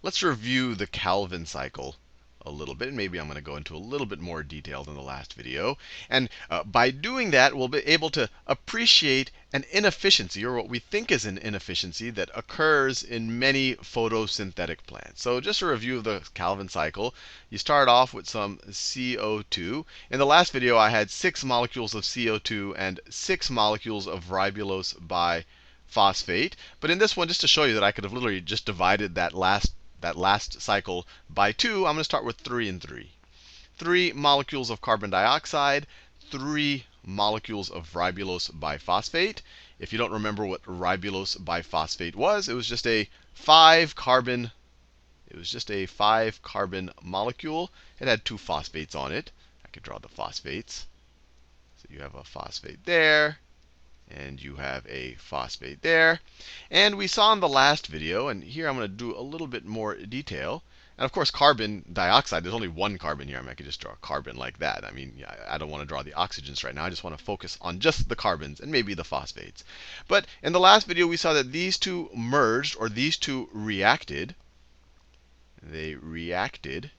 let's review the Calvin cycle a little bit. Maybe I'm going to go into a little bit more detail than the last video. And by doing that, we'll be able to appreciate an inefficiency, or what we think is an inefficiency, that occurs in many photosynthetic plants. So just a review of the Calvin cycle. You start off with some CO2. In the last video, I had 6 molecules of CO2 and 6 molecules of ribulose biphosphate. But in this one, just to show you that I could have literally just divided that last cycle by 2, I'm going to start with 3 and 3. 3 molecules of carbon dioxide, 3 molecules of ribulose biphosphate. If you don't remember what ribulose biphosphate was, it was just a 5-carbon molecule. It had 2 phosphates on it. I could draw the phosphates. So you have a phosphate there, and you have a phosphate there. And we saw in the last video, and here I'm going to do a little bit more detail. And of course, carbon dioxide, there's only 1 carbon here. I mean, I could just draw a carbon like that. I mean, I don't want to draw the oxygens right now. I just want to focus on just the carbons and maybe the phosphates. But in the last video, we saw that these two merged, or these two reacted. They reacted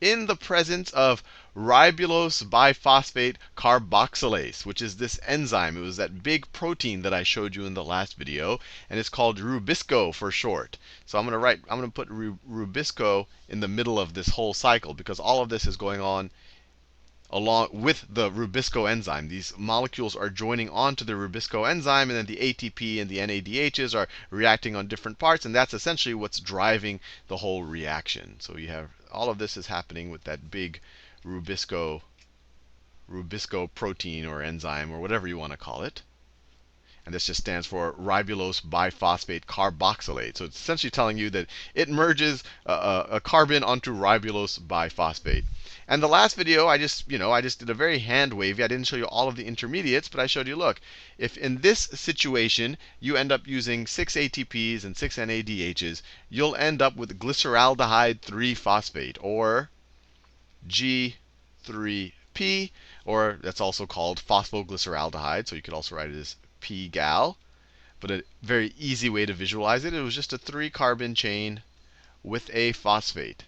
in the presence of ribulose biphosphate carboxylase, which is this enzyme. It was that big protein that I showed you in the last video, and it's called rubisco for short. So I'm going to put rubisco in the middle of this whole cycle, because all of this is going on along with the rubisco enzyme. These molecules are joining onto the rubisco enzyme, and then the ATP and the NADHs are reacting on different parts, and that's essentially what's driving the whole reaction. So you have all of this is happening with that big rubisco protein or enzyme or whatever you want to call it. And this just stands for ribulose biphosphate carboxylate. So it's essentially telling you that it merges a carbon onto ribulose biphosphate. And the last video, I just did a very hand wavy. I didn't show you all of the intermediates, but I showed you, look, if in this situation you end up using 6 ATPs and 6 NADHs, you'll end up with glyceraldehyde 3-phosphate, or G3P, or that's also called phosphoglyceraldehyde. So you could also write it as PGAL. But a very easy way to visualize it, it was just a 3-carbon chain with a phosphate.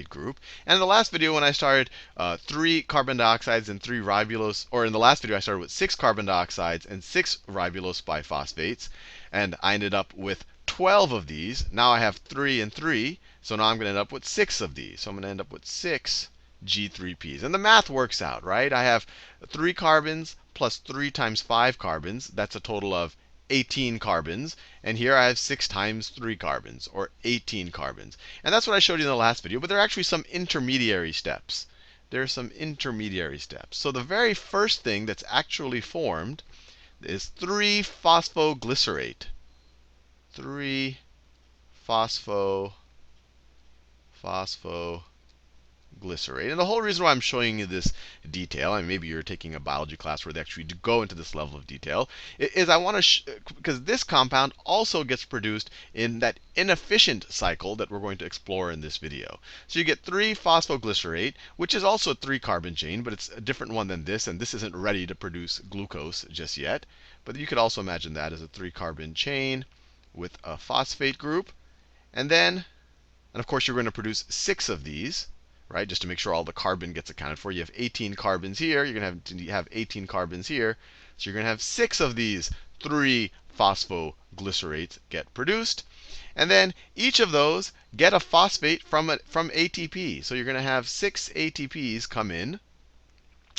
Group. And in the last video, when I started 3 carbon dioxides and 3 ribulose, or in the last video, I started with 6 carbon dioxides and 6 ribulose biphosphates. And I ended up with 12 of these. Now I have 3 and 3. So now I'm going to end up with 6 of these. So I'm going to end up with 6 G3Ps. And the math works out, right? I have 3 carbons plus 3 times 5 carbons. That's a total of 18 carbons. And here I have 6 times 3 carbons, or 18 carbons. And that's what I showed you in the last video. But there are actually some intermediary steps. There are some intermediary steps. So the very first thing that's actually formed is 3-phosphoglycerate. 3-phosphoglycerate. And the whole reason why I'm showing you this detail, and maybe you're taking a biology class where they actually go into this level of detail, is I want to, because this compound also gets produced in that inefficient cycle that we're going to explore in this video. So you get 3-phosphoglycerate, which is also a 3-carbon chain, but it's a different one than this, and this isn't ready to produce glucose just yet. But you could also imagine that as a 3-carbon chain with a phosphate group. And of course, you're going to produce 6 of these, right? Just to make sure all the carbon gets accounted for. You have 18 carbons here. You're going to have 18 carbons here. So you're going to have 6 of these 3-phosphoglycerates get produced. And then each of those get a phosphate from ATP. So you're going to have 6 ATPs come in.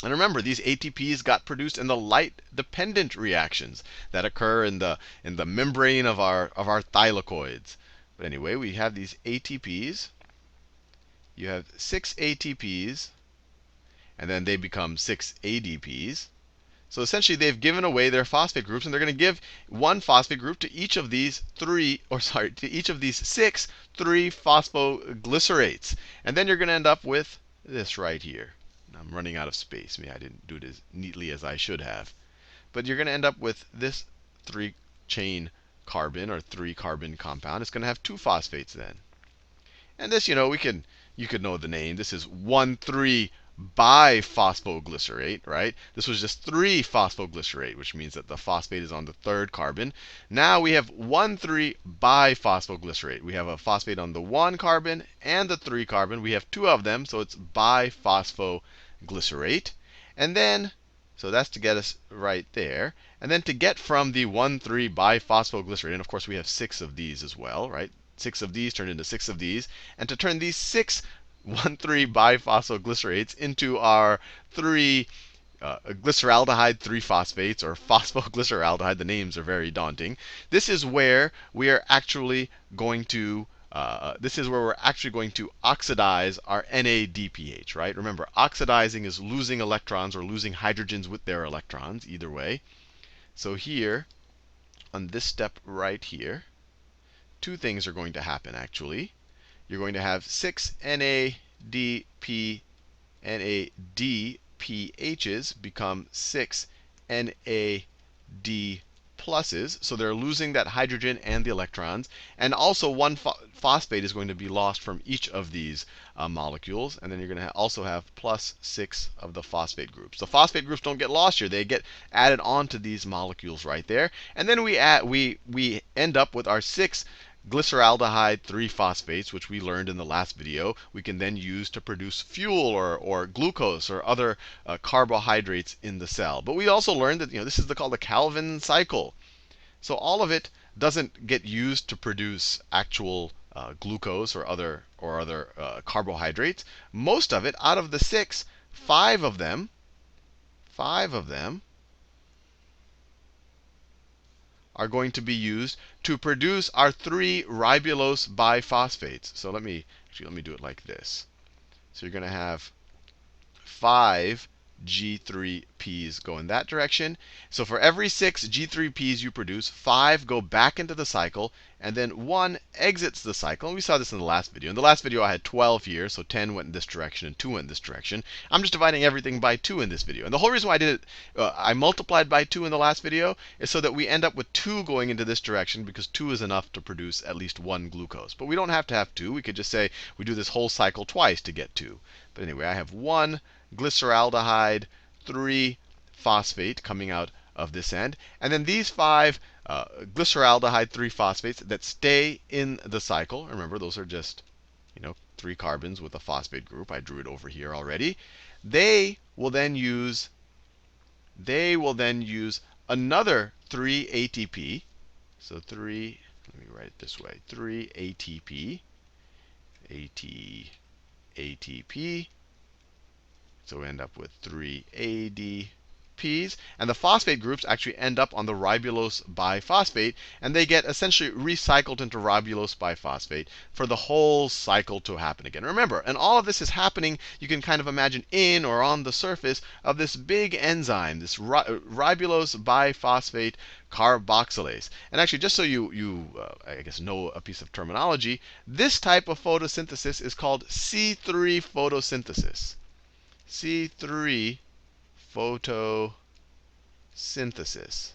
And remember, these ATPs got produced in the light-dependent reactions that occur in the membrane of our thylakoids. But anyway, we have these ATPs. You have 6 ATPs, and then they become 6 ADPs. So essentially, they've given away their phosphate groups, and they're going to give 1 phosphate group to each of these 6 3-phosphoglycerates. And then you're going to end up with this right here. I'm running out of space. Maybe I didn't do it as neatly as I should have. But you're going to end up with this 3-chain carbon, or 3-carbon compound. It's going to have 2 phosphates then. And this, you could know the name. This is 1,3 biphosphoglycerate, right? This was just 3-phosphoglycerate, which means that the phosphate is on the third carbon. Now we have 1,3-biphosphoglycerate. We have a phosphate on the 1 carbon and the 3 carbon. We have 2 of them, so it's biphosphoglycerate. And then, so that's to get us right there. And then to get from the 1,3-biphosphoglycerate, and of course we have 6 of these as well, right? 6 of these turned into 6 of these. And to turn these 6 1,3-biphosphoglycerates into our 3 glyceraldehyde 3-phosphates, or phosphoglyceraldehyde. The names are very daunting. This is where we are actually going to oxidize our NADPH, right? Remember, oxidizing is losing electrons or losing hydrogens with their electrons, either way. So here, on this step right here, 2 things are going to happen, actually. You're going to have 6 NADPHs become 6 NAD pluses. So they're losing that hydrogen and the electrons. And also 1 phosphate is going to be lost from each of these molecules. And then you're going to also have plus 6 of the phosphate groups. The phosphate groups don't get lost here. They get added onto these molecules right there. And then we end up with our 6 glyceraldehyde 3-phosphates, which we learned in the last video. We can then use to produce fuel or glucose or other carbohydrates in the cell. But we also learned that this is called the Calvin cycle. So all of it doesn't get used to produce actual glucose or other carbohydrates. Most of it, out of the 6, 5 of them are going to be used to produce our 3 ribulose biphosphates. So let me do it like this. So you're going to have 5 G3Ps go in that direction. So for every 6 G3Ps you produce, 5 go back into the cycle, and then 1 exits the cycle. And we saw this in the last video. In the last video, I had 12 here, so 10 went in this direction and 2 went in this direction. I'm just dividing everything by 2 in this video. And the whole reason why I did it, I multiplied by 2 in the last video, is so that we end up with 2 going into this direction, because 2 is enough to produce at least 1 glucose. But we don't have to have 2. We could just say we do this whole cycle twice to get 2. But anyway, I have 1 glyceraldehyde 3-phosphate coming out of this end. And then these 5 glyceraldehyde 3-phosphates that stay in the cycle. Remember, those are just 3 carbons with a phosphate group. I drew it over here already. They will then use another 3 ATP. So 3, let me write it this way, 3 ATP, ATP. So we end up with 3 ADPs. And the phosphate groups actually end up on the ribulose biphosphate. And they get essentially recycled into ribulose biphosphate for the whole cycle to happen again. Remember, and all of this is happening, you can kind of imagine, in or on the surface of this big enzyme, this ribulose biphosphate carboxylase. And actually, just so you I guess, know a piece of terminology, this type of photosynthesis is called C3 photosynthesis. C3 photosynthesis.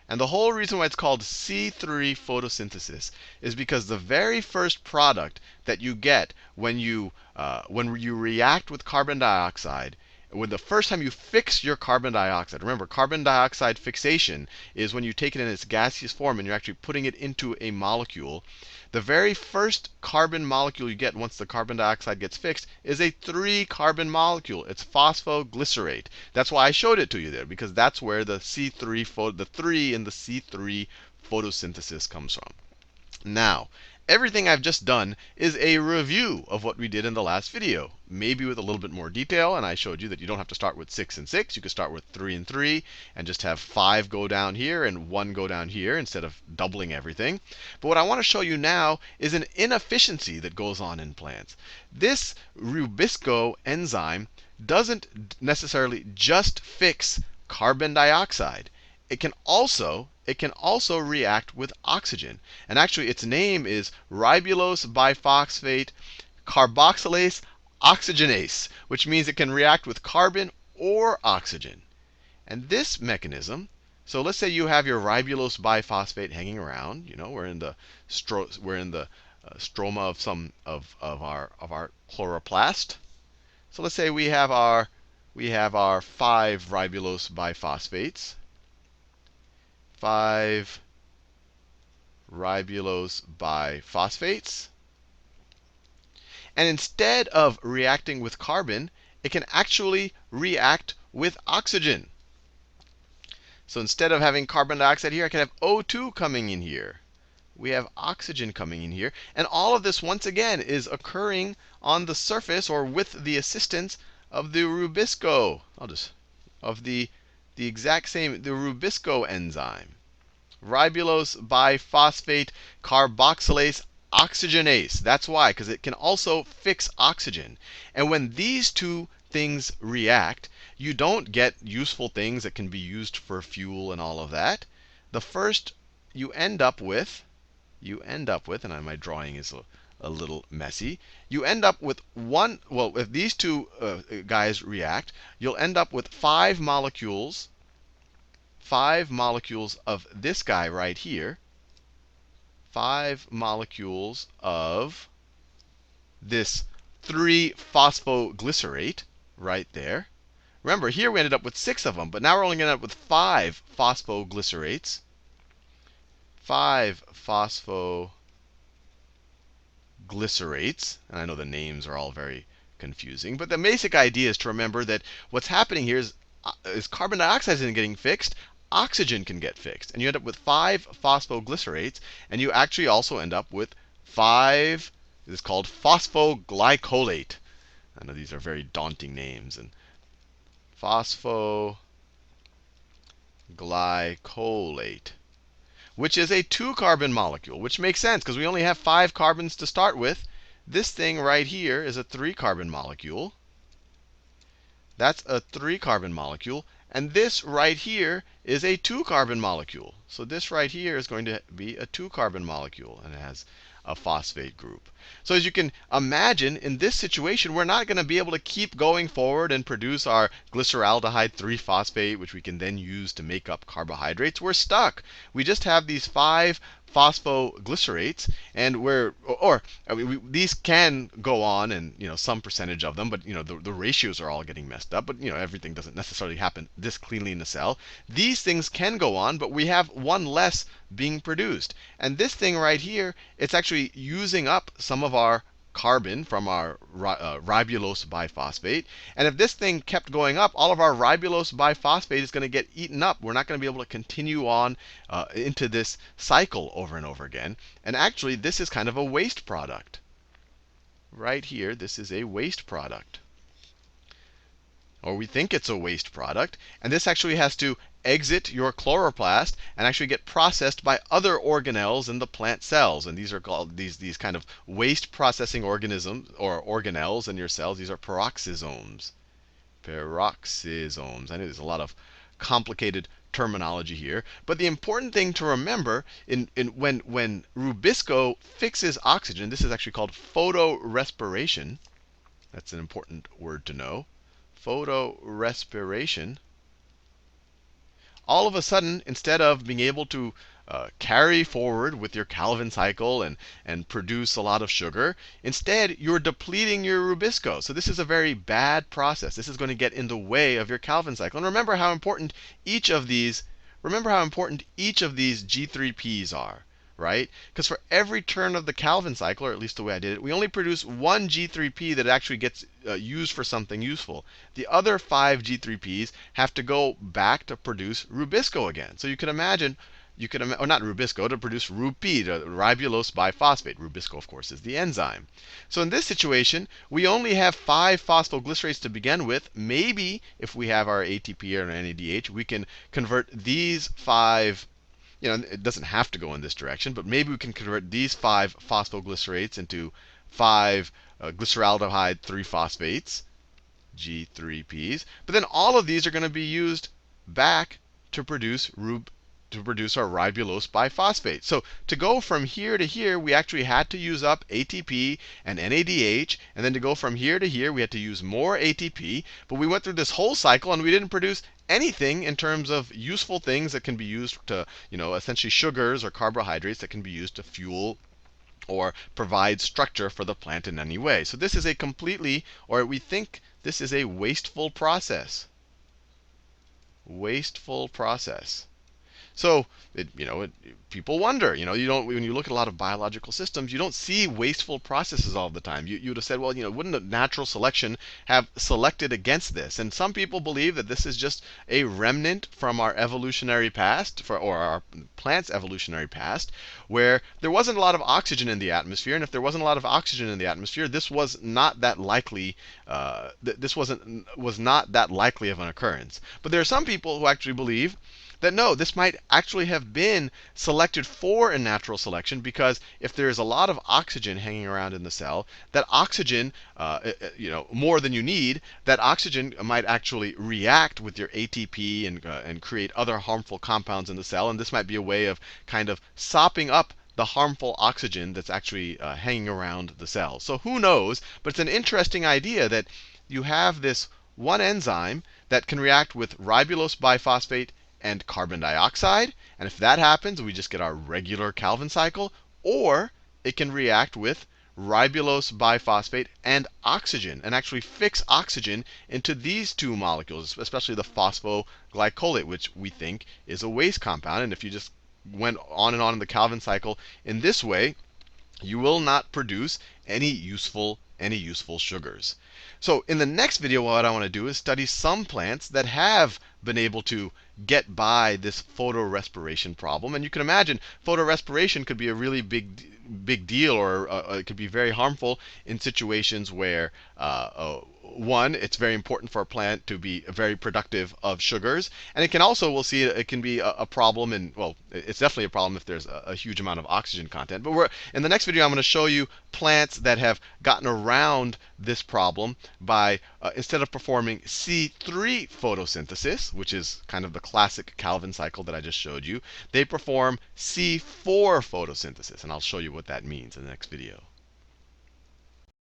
And the whole reason why it's called C3 photosynthesis is because the very first product that you get when you react with carbon dioxide, when the first time you fix your carbon dioxide, remember, carbon dioxide fixation is when you take it in its gaseous form and you're actually putting it into a molecule. The very first carbon molecule you get once the carbon dioxide gets fixed is a 3-carbon molecule. It's phosphoglycerate. That's why I showed it to you there, because that's where the 3 in the C3 photosynthesis comes from. Now, everything I've just done is a review of what we did in the last video, maybe with a little bit more detail. And I showed you that you don't have to start with 6 and 6. You could start with 3 and 3 and just have 5 go down here and 1 go down here instead of doubling everything. But what I want to show you now is an inefficiency that goes on in plants. This Rubisco enzyme doesn't necessarily just fix carbon dioxide. It can also react with oxygen. And actually, its name is ribulose biphosphate carboxylase oxygenase, which means it can react with carbon or oxygen. And this mechanism, so let's say you have your ribulose biphosphate hanging around. We're in the stroma of some of our chloroplast. So let's say we have our 5 ribulose biphosphates. 5 ribulose biphosphates. And instead of reacting with carbon, it can actually react with oxygen. So instead of having carbon dioxide here, I can have O2 coming in here. We have oxygen coming in here. And all of this, once again, is occurring on the surface or with the assistance of the Rubisco. Of the exact same, the Rubisco enzyme. Ribulose biphosphate carboxylase oxygenase. That's why, because it can also fix oxygen. And when these two things react, you don't get useful things that can be used for fuel and all of that. The first you end up with, and my drawing is a little messy. You end up with if these two guys react, you'll end up with 5 molecules of this guy right here. 5 molecules of this 3-phosphoglycerate right there. Remember, here we ended up with 6 of them, but now we're only going to end up with 5 phosphoglycerates. 5 phosphoglycerates. And I know the names are all very confusing, but the basic idea is to remember that what's happening here is carbon dioxide isn't getting fixed, oxygen can get fixed. And you end up with 5 phosphoglycerates, and you actually also end up with 5, this is called phosphoglycolate. I know these are very daunting names. And phosphoglycolate, which is a 2-carbon molecule, which makes sense because we only have 5 carbons to start with. This thing right here is a 3-carbon molecule. That's a 3-carbon molecule. And this right here is a 2-carbon molecule. So this right here is going to be a 2-carbon molecule, and it has a phosphate group. So as you can imagine, in this situation, we're not going to be able to keep going forward and produce our glyceraldehyde 3-phosphate, which we can then use to make up carbohydrates. We're stuck. We just have these 5 phosphoglycerates, and these can go on, and some percentage of them, but the ratios are all getting messed up. But everything doesn't necessarily happen this cleanly in the cell. These things can go on, but we have one less being produced. And this thing right here, it's actually using up some of our carbon from our ribulose biphosphate. And if this thing kept going up, all of our ribulose biphosphate is going to get eaten up. We're not going to be able to continue on into this cycle over and over again. And actually, this is kind of a waste product. Right here, this is a waste product. Or we think it's a waste product. And this actually has to exit your chloroplast and actually get processed by other organelles in the plant cells. And these are called these kind of waste processing organisms or organelles in your cells. These are peroxisomes. Peroxisomes. I know there's a lot of complicated terminology here. But the important thing to remember when Rubisco fixes oxygen, this is actually called photorespiration. That's an important word to know. Photorespiration. All of a sudden, instead of being able to carry forward with your Calvin cycle and produce a lot of sugar, instead you're depleting your Rubisco. So this is a very bad process. This is going to get in the way of your Calvin cycle. And remember how important each of these G3Ps are, right? Because for every turn of the Calvin cycle, or at least the way I did it, we only produce 1 G3P that actually gets used for something useful. The other 5 G3Ps have to go back to produce Rubisco again. So you can imagine, or not Rubisco, to produce RuP, ribulose biphosphate. Rubisco, of course, is the enzyme. So in this situation, we only have 5 phosphoglycerates to begin with. Maybe if we have our ATP or an NADH, we can convert these 5. It doesn't have to go in this direction, but maybe we can convert these 5 phosphoglycerates into 5 glyceraldehyde 3-phosphates, G3Ps. But then all of these are going to be used back to produce our ribulose biphosphate. So to go from here to here, we actually had to use up ATP and NADH. And then to go from here to here, we had to use more ATP. But we went through this whole cycle, and we didn't produce anything in terms of useful things that can be used to, essentially sugars or carbohydrates that can be used to fuel or provide structure for the plant in any way. So this is a completely, or we think this is a wasteful process. Wasteful process. So, people wonder, you don't, when you look at a lot of biological systems, you don't see wasteful processes all the time. You would have said, well, wouldn't a natural selection have selected against this? And some people believe that this is just a remnant from our evolutionary past, or our plant's evolutionary past, where there wasn't a lot of oxygen in the atmosphere. And if there wasn't a lot of oxygen in the atmosphere, this was not that likely. Was not that likely of an occurrence. But there are some people who actually believe that no, this might actually have been selected for a natural selection, because if there is a lot of oxygen hanging around in the cell, that oxygen, more than you need, that oxygen might actually react with your ATP and create other harmful compounds in the cell. And this might be a way of kind of sopping up the harmful oxygen that's actually hanging around the cell. So who knows? But it's an interesting idea that you have this one enzyme that can react with ribulose biphosphate and carbon dioxide. And if that happens, we just get our regular Calvin cycle. Or it can react with ribulose biphosphate and oxygen, and actually fix oxygen into these two molecules, especially the phosphoglycolate, which we think is a waste compound. And if you just went on and on in the Calvin cycle in this way, you will not produce any useful sugars. So in the next video, what I want to do is study some plants that have been able to get by this photorespiration problem. And you can imagine photorespiration could be a really big deal, or it could be very harmful in situations where one, it's very important for a plant to be very productive of sugars. And it can also, we'll see, it can be a problem, and well, it's definitely a problem if there's a huge amount of oxygen content. But in the next video, I'm going to show you plants that have gotten around this problem by, instead of performing C3 photosynthesis, which is kind of the classic Calvin cycle that I just showed you, they perform C4 photosynthesis. And I'll show you what that means in the next video.